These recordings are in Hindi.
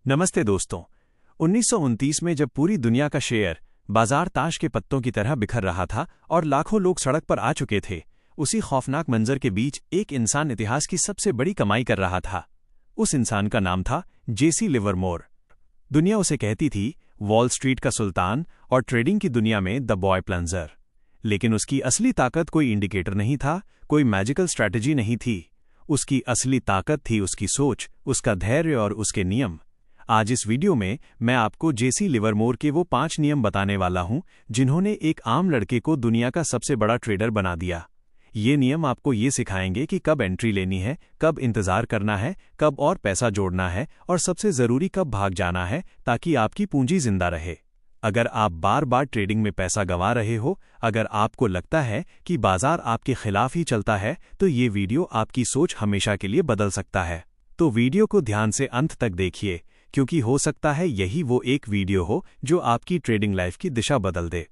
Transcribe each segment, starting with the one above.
नमस्ते दोस्तों। 1929 में जब पूरी दुनिया का शेयर बाजार ताश के पत्तों की तरह बिखर रहा था और लाखों लोग सड़क पर आ चुके थे, उसी खौफनाक मंजर के बीच एक इंसान इतिहास की सबसे बड़ी कमाई कर रहा था। उस इंसान का नाम था जेसी लिवरमोर। दुनिया उसे कहती थी वॉल स्ट्रीट का सुल्तान और ट्रेडिंग की दुनिया में द बॉय प्लंजर। लेकिन उसकी असली ताकत कोई इंडिकेटर नहीं था, कोई मैजिकल स्ट्रैटेजी नहीं थी। उसकी असली ताकत थी उसकी सोच, उसका धैर्य और उसके नियम। आज इस वीडियो में मैं आपको जेसी लिवरमोर के वो 5 नियम बताने वाला हूं जिन्होंने एक आम लड़के को दुनिया का सबसे बड़ा ट्रेडर बना दिया। ये नियम आपको ये सिखाएंगे कि कब एंट्री लेनी है, कब इंतजार करना है, कब और पैसा जोड़ना है और सबसे जरूरी कब भाग जाना है ताकि आपकी पूंजी जिंदा रहे। अगर आप बार बार ट्रेडिंग में पैसा गंवा रहे हो, अगर आपको लगता है कि बाजार आपके खिलाफ ही चलता है, तो ये वीडियो आपकी सोच हमेशा के लिए बदल सकता है। तो वीडियो को ध्यान से अंत तक देखिए, क्योंकि हो सकता है यही वो एक वीडियो हो जो आपकी ट्रेडिंग लाइफ की दिशा बदल दे।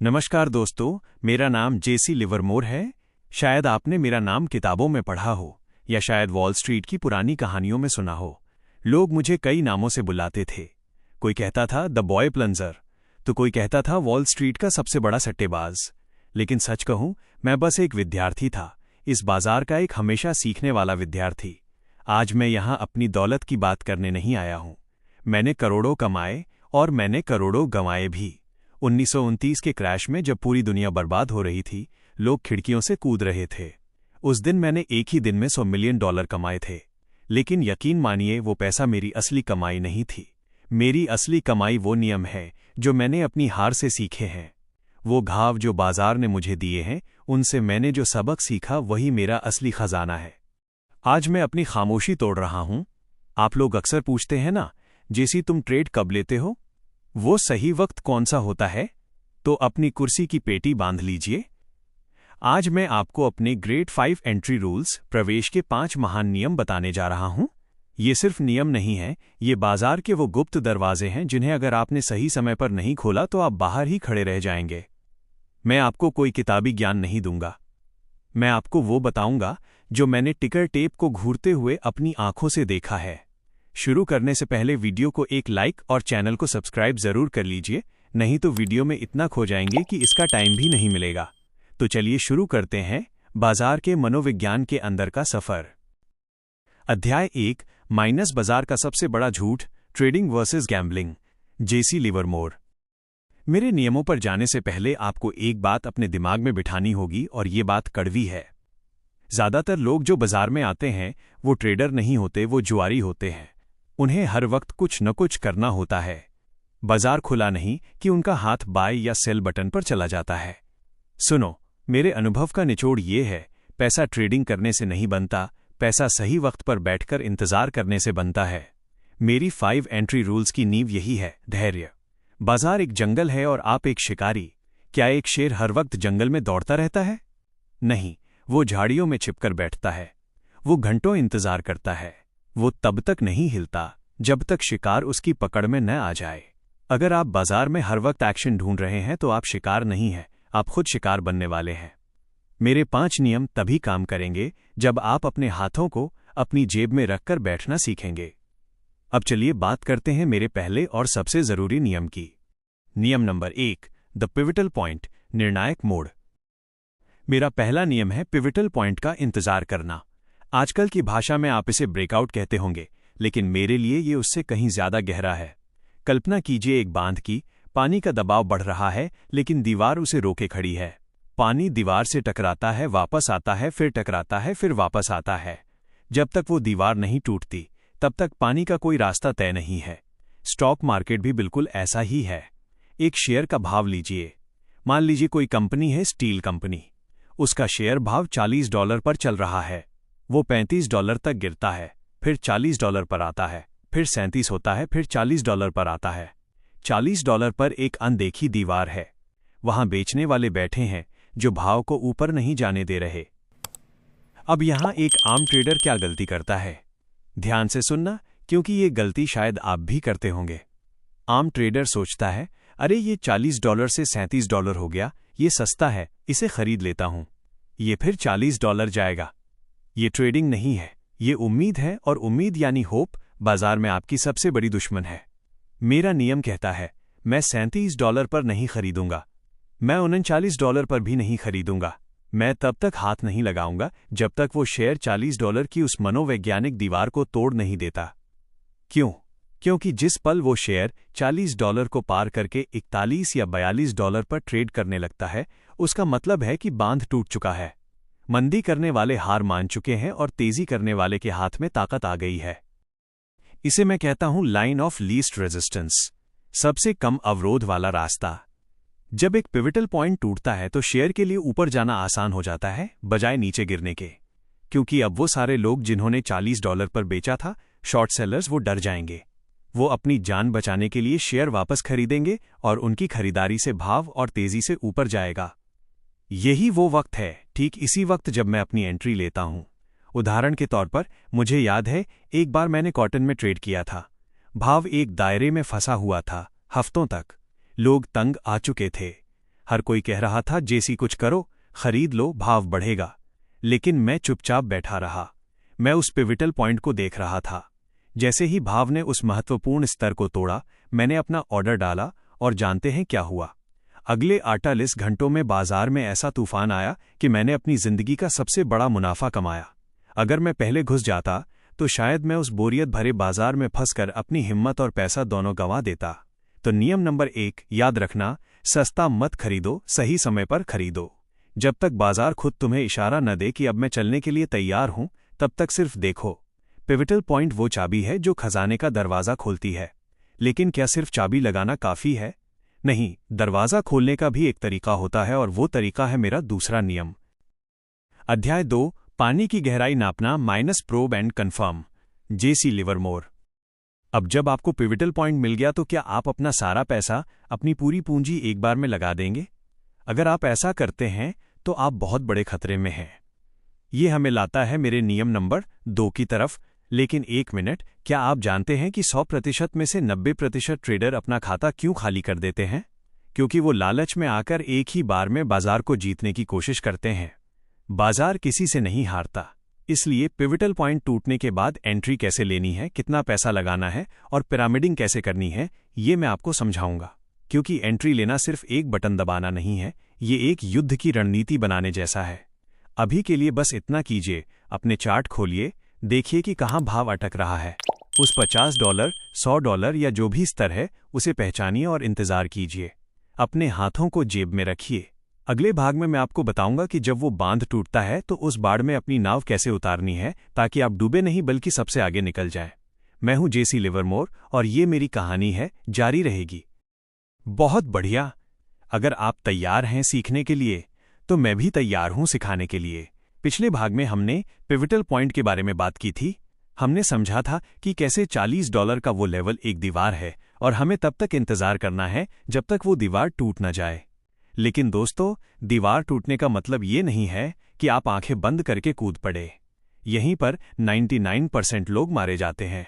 नमस्कार दोस्तों, मेरा नाम जेसी लिवरमोर है। शायद आपने मेरा नाम किताबों में पढ़ा हो या शायद वॉल स्ट्रीट की पुरानी कहानियों में सुना हो। लोग मुझे कई नामों से बुलाते थे। कोई कहता था द बॉय प्लंजर, तो कोई कहता था वॉल स्ट्रीट का सबसे बड़ा सट्टेबाज। लेकिन सच कहूं, मैं बस एक विद्यार्थी था, इस बाजार का एक हमेशा सीखने वाला विद्यार्थी। आज मैं यहां अपनी दौलत की बात करने नहीं आया हूं। मैंने करोड़ों कमाए और मैंने करोड़ों गंवाए भी। 1929 के क्रैश में जब पूरी दुनिया बर्बाद हो रही थी, लोग खिड़कियों से कूद रहे थे। उस दिन मैंने एक ही दिन में $100 मिलियन कमाए थे। लेकिन यकीन मानिए, वो पैसा मेरी असली कमाई नहीं थी। मेरी असली कमाई वो नियम है जो मैंने अपनी हार से सीखे हैं। वो घाव जो बाजार ने मुझे दिए हैं, उनसे मैंने जो सबक सीखा वही मेरा असली खजाना है। आज मैं अपनी खामोशी तोड़ रहा हूं। आप लोग अक्सर पूछते हैं ना, जेसी तुम ट्रेड कब लेते हो? वो सही वक्त कौन सा होता है? तो अपनी कुर्सी की पेटी बांध लीजिए। आज मैं आपको अपने ग्रेड 5 एंट्री रूल्स, प्रवेश के 5 महान नियम बताने जा रहा हूं। ये सिर्फ नियम नहीं है, ये बाजार के वो गुप्त दरवाजे हैं जिन्हें अगर आपने सही समय पर नहीं खोला तो आप बाहर ही खड़े रह जाएंगे। मैं आपको कोई किताबी ज्ञान नहीं दूंगा। मैं आपको वो बताऊंगा जो मैंने टिकर टेप को घूरते हुए अपनी आंखों से देखा है। शुरू करने से पहले वीडियो को एक लाइक और चैनल को सब्सक्राइब जरूर कर लीजिए, नहीं तो वीडियो में इतना खो जाएंगे कि इसका टाइम भी नहीं मिलेगा। तो चलिए शुरू करते हैं बाजार के मनोविज्ञान के अंदर का सफर। अध्याय 1, माइनस बाजार का सबसे बड़ा झूठ, trading versus gambling. Jesse Livermore. मेरे नियमों पर जाने से पहले आपको एक बात अपने दिमाग में बिठानी होगी, और ये बात कड़वी है। ज्यादातर लोग जो बाजार में आते हैं वो ट्रेडर नहीं होते, वो जुआरी होते हैं। उन्हें हर वक्त कुछ न कुछ करना होता है। बाजार खुला नहीं कि उनका हाथ बाय या सेल बटन पर चला जाता है। सुनो, मेरे अनुभव का निचोड़ ये है, पैसा ट्रेडिंग करने से नहीं बनता, पैसा सही वक्त पर बैठकर इंतजार करने से बनता है। मेरी 5 एंट्री रूल्स की नींव यही है, धैर्य। बाजार एक जंगल है और आप एक शिकारी। क्या एक शेर हर वक्त जंगल में दौड़ता रहता है? नहीं, वो झाड़ियों में छिपकर बैठता है। वो घंटों इंतजार करता है। वो तब तक नहीं हिलता जब तक शिकार उसकी पकड़ में न आ जाए। अगर आप बाजार में हर वक्त एक्शन ढूंढ रहे हैं तो आप शिकार नहीं हैं, आप खुद शिकार बनने वाले हैं। मेरे 5 नियम तभी काम करेंगे जब आप अपने हाथों को अपनी जेब में रखकर बैठना सीखेंगे। अब चलिए बात करते हैं मेरे पहले और सबसे जरूरी नियम की। नियम नंबर 1, द पिवटल पॉइंट, निर्णायक मोड़। मेरा पहला नियम है पिवटल पॉइंट का इंतजार करना। आजकल की भाषा में आप इसे ब्रेकआउट कहते होंगे, लेकिन मेरे लिए ये उससे कहीं ज्यादा गहरा है। कल्पना कीजिए एक बांध की। पानी का दबाव बढ़ रहा है लेकिन दीवार उसे रोके खड़ी है। पानी दीवार से टकराता है, वापस आता है, फिर टकराता है, फिर वापस आता है। जब तक वो दीवार नहीं टूटती तब तक पानी का कोई रास्ता तय नहीं है। स्टॉक मार्केट भी बिल्कुल ऐसा ही है। एक शेयर का भाव लीजिए। मान लीजिए कोई कंपनी है, स्टील कंपनी। उसका शेयर भाव $40 पर चल रहा है। वो $35 तक गिरता है, फिर $40 पर आता है, फिर 37 होता है, फिर $40 पर आता है। $40 पर एक अनदेखी दीवार है। वहां बेचने वाले बैठे हैं जो भाव को ऊपर नहीं जाने दे रहे। अब यहां एक आम ट्रेडर क्या गलती करता है? ध्यान से सुनना, क्योंकि ये गलती शायद आप भी करते होंगे। आम ट्रेडर सोचता है, अरे ये $40 से $37 हो गया, ये सस्ता है, इसे खरीद लेता हूं। ये फिर $40 जाएगा। ये ट्रेडिंग नहीं है, ये उम्मीद है, और उम्मीद यानी होप बाजार में आपकी सबसे बड़ी दुश्मन है। मेरा नियम कहता है, मैं $37 पर नहीं खरीदूंगा, मैं $39 पर भी नहीं खरीदूंगा। मैं तब तक हाथ नहीं लगाऊंगा जब तक वो शेयर $40 की उस मनोवैज्ञानिक दीवार को तोड़ नहीं देता। क्यों? क्योंकि जिस पल वो शेयर $40 को पार करके $41 या $42 पर ट्रेड करने लगता है, उसका मतलब है कि बांध टूट चुका है। मंदी करने वाले हार मान चुके हैं और तेजी करने वाले के हाथ में ताकत आ गई है। इसे मैं कहता हूं लाइन ऑफ लीस्ट रेजिस्टेंस, सबसे कम अवरोध वाला रास्ता। जब एक पिवटल पॉइंट टूटता है तो शेयर के लिए ऊपर जाना आसान हो जाता है बजाय नीचे गिरने के, क्योंकि अब वो सारे लोग जिन्होंने $40 पर बेचा था, शॉर्ट सेलर्स, वो डर जाएंगे। वो अपनी जान बचाने के लिए शेयर वापस खरीदेंगे और उनकी खरीदारी से भाव और तेजी से ऊपर जाएगा। यही वो वक्त है, ठीक इसी वक्त जब मैं अपनी एंट्री लेता हूं। उदाहरण के तौर पर मुझे याद है, एक बार मैंने कॉटन में ट्रेड किया था। भाव एक दायरे में फंसा हुआ था। हफ्तों तक लोग तंग आ चुके थे। हर कोई कह रहा था, जेसी कुछ करो, खरीद लो, भाव बढ़ेगा। लेकिन मैं चुपचाप बैठा रहा। मैं उस पिवटल पॉइंट को देख रहा था। जैसे ही भाव ने उस महत्वपूर्ण स्तर को तोड़ा, मैंने अपना ऑर्डर डाला और जानते हैं क्या हुआ? अगले 48 घंटों में बाजार में ऐसा तूफान आया कि मैंने अपनी जिंदगी का सबसे बड़ा मुनाफा कमाया। अगर मैं पहले घुस जाता तो शायद मैं उस बोरियत भरे बाजार में फंसकर अपनी हिम्मत और पैसा दोनों गंवा देता। तो नियम नंबर 1 याद रखना, सस्ता मत खरीदो, सही समय पर खरीदो। जब तक बाजार खुद तुम्हें इशारा न दे कि अब मैं चलने के लिए तैयार हूं, तब तक सिर्फ देखो। पिवटल पॉइंट वो चाबी है जो खजाने का दरवाजा खोलती है। लेकिन क्या सिर्फ चाबी लगाना काफी है? नहीं, दरवाजा खोलने का भी एक तरीका होता है और वो तरीका है मेरा दूसरा नियम। अध्याय 2, पानी की गहराई नापना minus probe and confirm, Jesse Livermore. अब जब आपको पिवटल पॉइंट मिल गया तो क्या आप अपना सारा पैसा, अपनी पूरी पूंजी एक बार में लगा देंगे? अगर आप ऐसा करते हैं तो आप बहुत बड़े खतरे में हैं। ये हमें लाता है मेरे नियम नंबर 2 की तरफ। लेकिन एक मिनट, क्या आप जानते हैं कि 100% में से 90% ट्रेडर अपना खाता क्यों खाली कर देते हैं? क्योंकि वो लालच में आकर एक ही बार में बाजार को जीतने की कोशिश करते हैं। बाजार किसी से नहीं हारता। इसलिए पिवटल पॉइंट टूटने के बाद एंट्री कैसे लेनी है, कितना पैसा लगाना है और पिरामिडिंग कैसे करनी है, ये मैं आपको समझाऊंगा। क्योंकि एंट्री लेना सिर्फ एक बटन दबाना नहीं है, ये एक युद्ध की रणनीति बनाने जैसा है। अभी के लिए बस इतना कीजिए, अपने चार्ट खोलिए, देखिए कि कहाँ भाव अटक रहा है। उस $50, $100 या जो भी स्तर है, उसे पहचानिए और इंतजार कीजिए। अपने हाथों को जेब में रखिए। अगले भाग में मैं आपको बताऊंगा कि जब वो बांध टूटता है तो उस बाढ़ में अपनी नाव कैसे उतारनी है ताकि आप डूबे नहीं बल्कि सबसे आगे निकल जाएं। मैं हूं जेसी लिवरमोर और ये मेरी कहानी है, जारी रहेगी। बहुत बढ़िया। अगर आप तैयार हैं सीखने के लिए, तो मैं भी तैयार हूं सिखाने के लिए। पिछले भाग में हमने पिवटल पॉइंट के बारे में बात की थी। हमने समझा था कि कैसे $40 का वो लेवल एक दीवार है और हमें तब तक इंतजार करना है जब तक वो दीवार टूट न जाए। लेकिन दोस्तों, दीवार टूटने का मतलब ये नहीं है कि आप आंखें बंद करके कूद पड़े। यहीं पर 99% लोग मारे जाते हैं।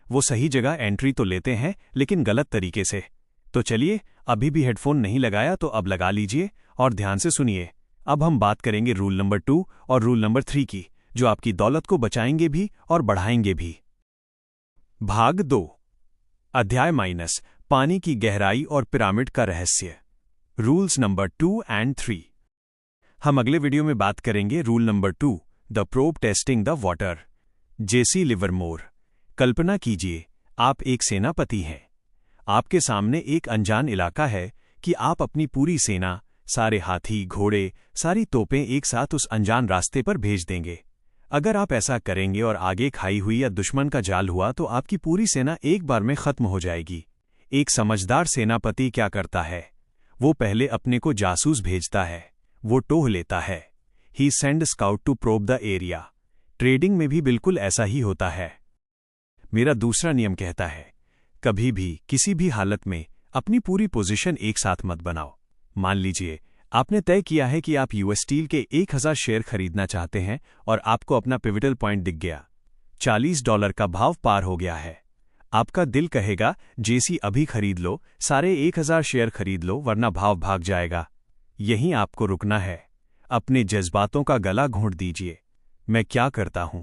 वो सही जगह एंट्री तो लेते हैं, लेकिन गलत तरीके से। तो चलिए, अभी भी हेडफोन नहीं लगाया तो अब लगा लीजिए और ध्यान से सुनिए। अब हम बात करेंगे रूल नंबर 2 और रूल नंबर 3 की, जो आपकी दौलत को बचाएंगे भी और बढ़ाएंगे भी। भाग 2, अध्याय माइनस, पानी की गहराई और पिरामिड का रहस्य, रूल्स नंबर 2 एंड 3। हम अगले वीडियो में बात करेंगे rule number 2, the probe testing the water, Jesse Livermore. कल्पना कीजिए, आप एक सेनापति हैं। आपके सामने एक अनजान इलाका है कि आप अपनी पूरी सेना, सारे हाथी, घोड़े, सारी तोपें एक साथ उस अनजान रास्ते पर भेज देंगे। अगर आप ऐसा करेंगे और आगे खाई हुई या दुश्मन का जाल हुआ तो आपकी पूरी सेना एक बार में खत्म हो जाएगी। एक समझदार सेनापति क्या करता है? वो पहले अपने को जासूस भेजता है। वो टोह लेता है। He send scout to probe the area. Trading में भी बिल्कुल ऐसा ही होता है। मेरा दूसरा नियम कहता है, कभी भी किसी भी हालत में अपनी पूरी पोजीशन एक साथ मत बनाओ। मान लीजिए आपने तय किया है कि आप यूएस स्टील के 1000 शेयर खरीदना चाहते हैं और आपको अपना पिवटल पॉइंट दिख गया। $40 का भाव पार हो गया है। आपका दिल कहेगा, जेसी अभी खरीद लो, सारे 1000 शेयर खरीद लो, वरना भाव भाग जाएगा। यहीं आपको रुकना है। अपने जज्बातों का गला घोंट दीजिए। मैं क्या करता हूं?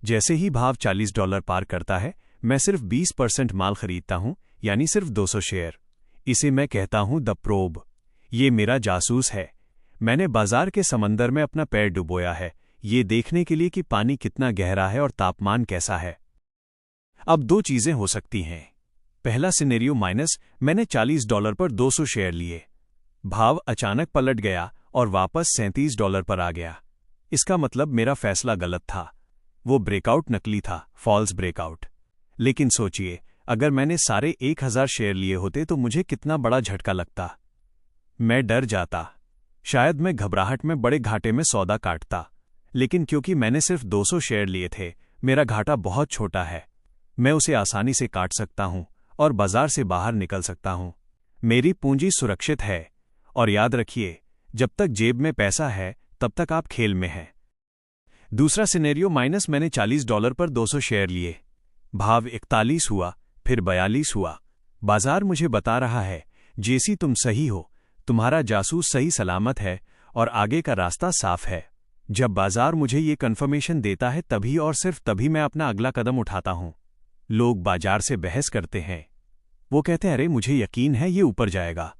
जैसे ही भाव $40 पार करता है, मैं सिर्फ 20% माल खरीदता हूं, यानी सिर्फ 200 शेयर। इसे मैं कहता हूं द प्रोब। ये मेरा जासूस है। मैंने बाजार के समंदर में अपना पैर डुबोया है, ये देखने के लिए कि पानी कितना गहरा है और तापमान कैसा है। अब दो चीजें हो सकती हैं। पहला सिनेरियो माइनस, मैंने $40 पर 200 शेयर लिए। भाव अचानक पलट गया और वापस $37 पर आ गया। इसका मतलब मेरा फैसला गलत था। वो ब्रेकआउट नकली था, फॉल्स ब्रेकआउट। लेकिन सोचिए, अगर मैंने सारे 1000 शेयर लिए होते तो मुझे कितना बड़ा झटका लगता। मैं डर जाता। शायद मैं घबराहट में बड़े घाटे में सौदा काटता। लेकिन क्योंकि मैंने सिर्फ 200 शेयर लिए थे, मेरा घाटा बहुत छोटा है। मैं उसे आसानी से काट सकता हूं और बाजार से बाहर निकल सकता हूं। मेरी पूंजी सुरक्षित है। और याद रखिए, जब तक जेब में पैसा है तब तक आप खेल में हैं। दूसरा सिनेरियो माइनस, मैंने $40 पर 200 शेयर लिए। भाव 41 हुआ, फिर 42 हुआ। बाजार मुझे बता रहा है, जेसी तुम सही हो, तुम्हारा जासूस सही सलामत है और आगे का रास्ता साफ है। जब बाजार मुझे ये कन्फर्मेशन देता है तभी और सिर्फ तभी मैं अपना अगला कदम उठाता हूं। लोग बाजार से बहस करते हैं। वो कहते हैं, अरे मुझे यकीन है ये ऊपर जाएगा।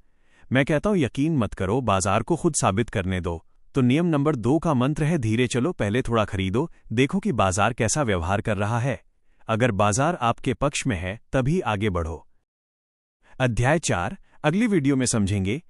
मैं कहता हूं, यकीन मत करो, बाजार को खुद साबित करने दो। तो नियम नंबर 2 का मंत्र है, धीरे चलो, पहले थोड़ा खरीदो, देखो कि बाजार कैसा व्यवहार कर रहा है। अगर बाजार आपके पक्ष में है तभी आगे बढ़ो। अध्याय 4 अगली वीडियो में समझेंगे